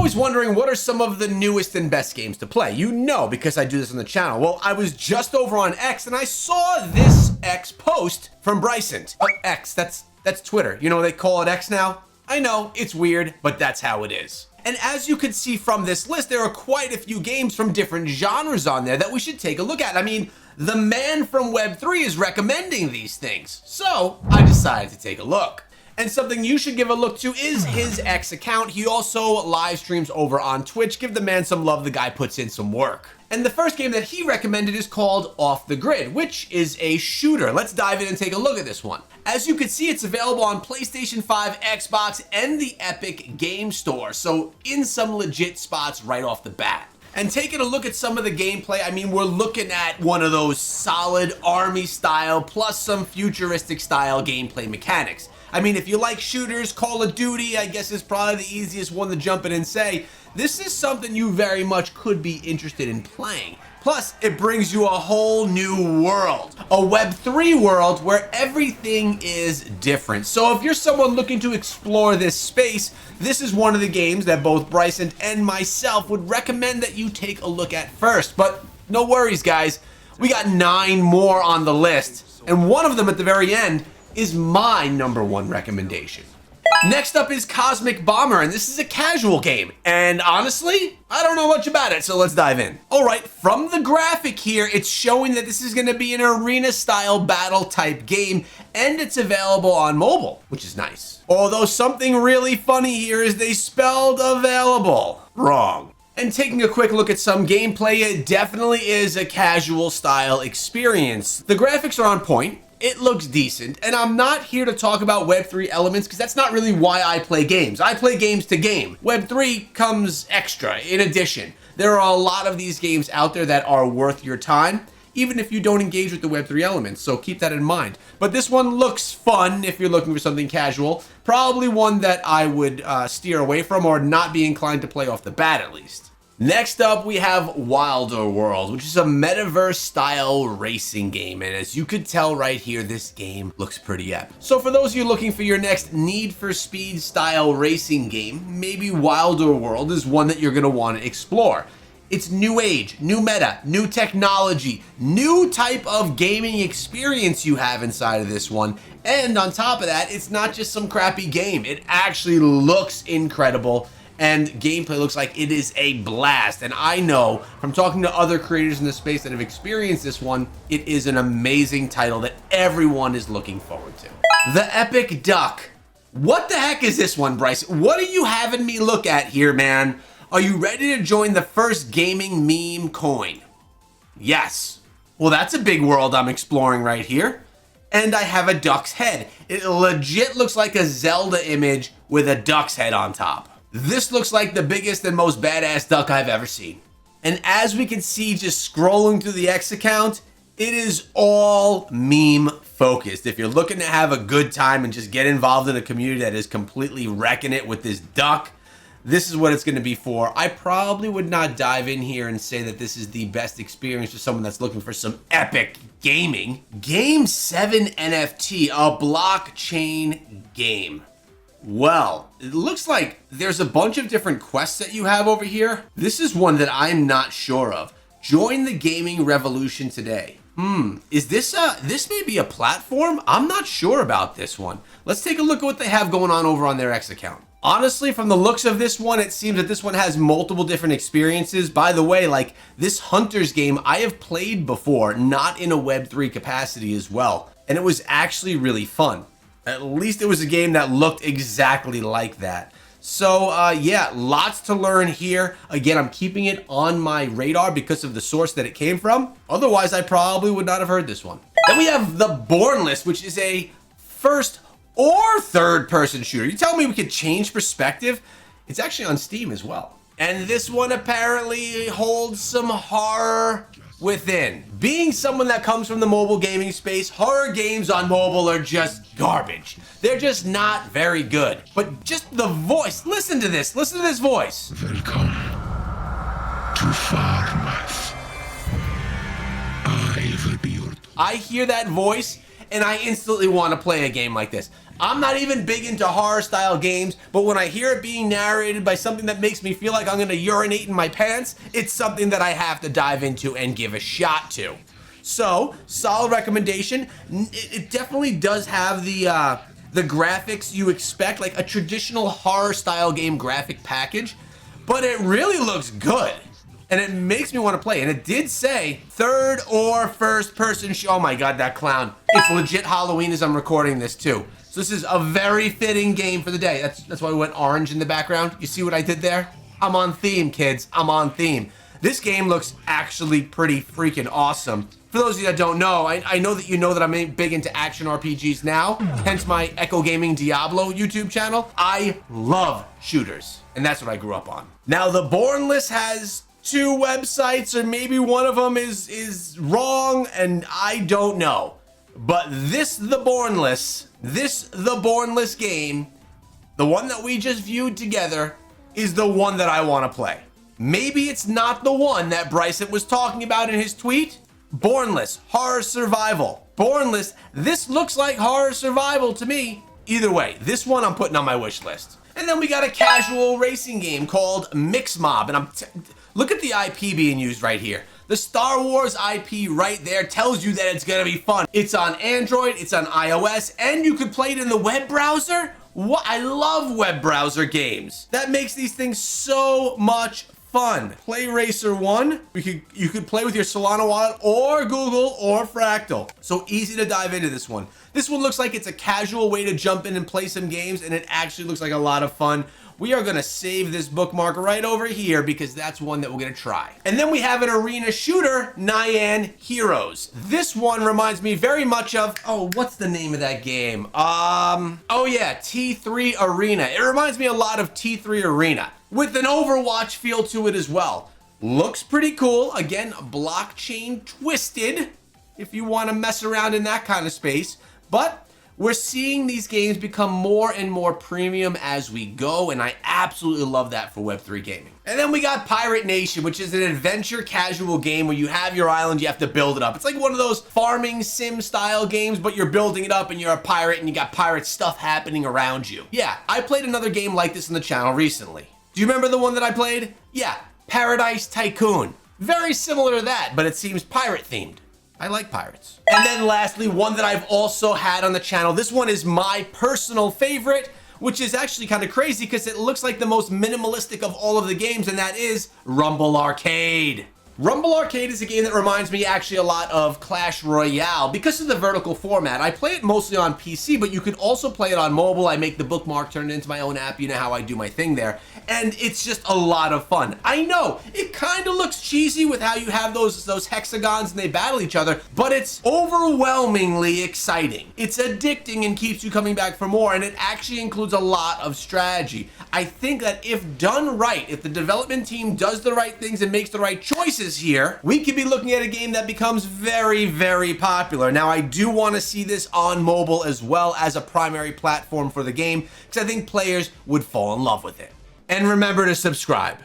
always wondering what are some of the newest and best games to play. You know, because I do this on the channel. Well, I was just over on X and I saw this X post from Bryson. X, that's Twitter. You know, they call it X now. I know, it's weird, but that's how it is. And as you can see from this list, there are quite a few games from different genres on there that we should take a look at. I mean, the man from Web3 is recommending these things. So I decided to take a look. And something you should give a look to is his X account. He also live streams over on Twitch. Give the man some love. The guy puts in some work. And the first game that he recommended is called Off the Grid, which is a shooter. Let's dive in and take a look at this one. As you can see, it's available on PlayStation 5, Xbox, and the Epic Game Store. So in some legit spots right off the bat. And taking a look at some of the gameplay, I mean, we're looking at one of those solid army style plus some futuristic style gameplay mechanics. I mean, if you like shooters, Call of Duty, I guess is probably the easiest one to jump in and say, this is something you very much could be interested in playing. Plus, it brings you a whole new world, a Web3 world where everything is different. So if you're someone looking to explore this space, this is one of the games that both Bryson and myself would recommend that you take a look at first. But no worries, guys. We got 9 more on the list, and one of them at the very end is my #1 recommendation. Next up is Cosmic Bomber, and this is a casual game. And honestly, I don't know much about it, so let's dive in. All right, from the graphic here, it's showing that this is gonna be an arena-style battle type game, and it's available on mobile, which is nice. Although something really funny here is they spelled available wrong. And taking a quick look at some gameplay, it definitely is a casual style experience. The graphics are on point. It looks decent, and I'm not here to talk about Web3 elements because that's not really why I play games. I play games to game. Web3 comes extra, in addition. There are a lot of these games out there that are worth your time, even if you don't engage with the Web3 elements, so keep that in mind. But this one looks fun if you're looking for something casual. Probably one that I would steer away from or not be inclined to play off the bat at least. Next up, we have Wilder World, which is a metaverse-style racing game. And as you could tell right here, this game looks pretty epic. So for those of you looking for your next Need for Speed-style racing game, maybe Wilder World is one that you're going to want to explore. It's new age, new meta, new technology, new type of gaming experience you have inside of this one. And on top of that, it's not just some crappy game. It actually looks incredible. And gameplay looks like it is a blast. And I know from talking to other creators in the space that have experienced this one, it is an amazing title that everyone is looking forward to. The Epic Duck. What the heck is this one, Bryce? What are you having me look at here, man? Are you ready to join the first gaming meme coin? Yes. Well, that's a big world I'm exploring right here. And I have a duck's head. It legit looks like a Zelda image with a duck's head on top. This looks like the biggest and most badass duck I've ever seen. And as we can see just scrolling through the X account, it is all meme focused. If you're looking to have a good time and just get involved in a community that is completely wrecking it with this duck, this is what it's going to be for. I probably would not dive in here and say that this is the best experience for someone that's looking for some epic gaming. Game 7 NFT, a blockchain game. Well, it looks like there's a bunch of different quests that you have over here. This is one that I'm not sure of. Join the gaming revolution today. Is this may be a platform? I'm not sure about this one. Let's take a look at what they have going on over on their X account. Honestly, from the looks of this one, it seems that this one has multiple different experiences. By the way, like this Hunters game, I have played before, not in a Web3 capacity as well. And it was actually really fun. At least it was a game that looked exactly like that. So yeah, lots to learn here. Again, I'm keeping it on my radar because of the source that it came from. Otherwise, I probably would not have heard this one. Then we have the Bornless, which is a first or third person shooter. You tell me we could change perspective? It's actually on Steam as well. And this one apparently holds some horror within. Being someone that comes from the mobile gaming space, horror games on mobile are just garbage. They're just not very good. But just the voice, listen to this voice. Welcome to Farmers. I will be your... I hear that voice and I instantly want to play a game like this. I'm not even big into horror style games, but when I hear it being narrated by something that makes me feel like I'm gonna urinate in my pants, it's something that I have to dive into and give a shot to. So, solid recommendation. It definitely does have the graphics you expect, like a traditional horror style game graphic package, but it really looks good. And it makes me want to play. And it did say third or first person oh my God, that clown. It's legit Halloween as I'm recording this too. So this is a very fitting game for the day. That's why we went orange in the background. You see what I did there? I'm on theme, kids. I'm on theme. This game looks actually pretty freaking awesome. For those of you that don't know, I know that you know that I'm big into action RPGs now, hence my Echo Gaming Diablo YouTube channel. I love shooters, and that's what I grew up on. Now, the Bornless has 2 websites, or maybe one of them is wrong, and I don't know. But the Bornless game, the one that we just viewed together, is the one that I want to play. Maybe it's not the one that Bryson was talking about in his tweet. Bornless, horror survival. Bornless, this looks like horror survival to me. Either way, this one I'm putting on my wish list. And then we got a casual racing game called Mix Mob, and look at the IP being used right here. The Star Wars IP right there tells you that it's gonna be fun. It's on Android, it's on iOS, and you could play it in the web browser. What? I love web browser games. That makes these things so much fun. Play Racer 1, you could play with your Solana wallet or Google or Fractal. So easy to dive into this one. This one looks like it's a casual way to jump in and play some games, and it actually looks like a lot of fun. We are gonna save this bookmark right over here because that's one that we're gonna try. And then we have an arena shooter, Nyan Heroes. This one reminds me very much of, oh, what's the name of that game? Oh yeah, T3 Arena. It reminds me a lot of T3 Arena, with an Overwatch feel to it as well. Looks pretty cool. Again, blockchain twisted, if you want to mess around in that kind of space. But we're seeing these games become more and more premium as we go, and I absolutely love that for Web3 gaming. And then we got Pirate Nation, which is an adventure casual game where you have your island, you have to build it up. It's like one of those farming sim style games, but you're building it up and you're a pirate and you got pirate stuff happening around you. Yeah, I played another game like this on the channel recently. Do you remember the one that I played? Yeah, Paradise Tycoon. Very similar to that, but it seems pirate themed. I like pirates. And then lastly, one that I've also had on the channel. This one is my personal favorite, which is actually kind of crazy because it looks like the most minimalistic of all of the games, and that is Rumble Arcade. Rumble Arcade is a game that reminds me actually a lot of Clash Royale because of the vertical format. I play it mostly on PC, but you could also play it on mobile. I make the bookmark, turn it into my own app. You know how I do my thing there. And it's just a lot of fun. I know, it kind of looks cheesy with how you have those hexagons and they battle each other, but it's overwhelmingly exciting. It's addicting and keeps you coming back for more, and it actually includes a lot of strategy. I think that if done right, if the development team does the right things and makes the right choices here, we could be looking at a game that becomes very, very popular. Now, I do want to see this on mobile as well as a primary platform for the game because I think players would fall in love with it. And remember to subscribe.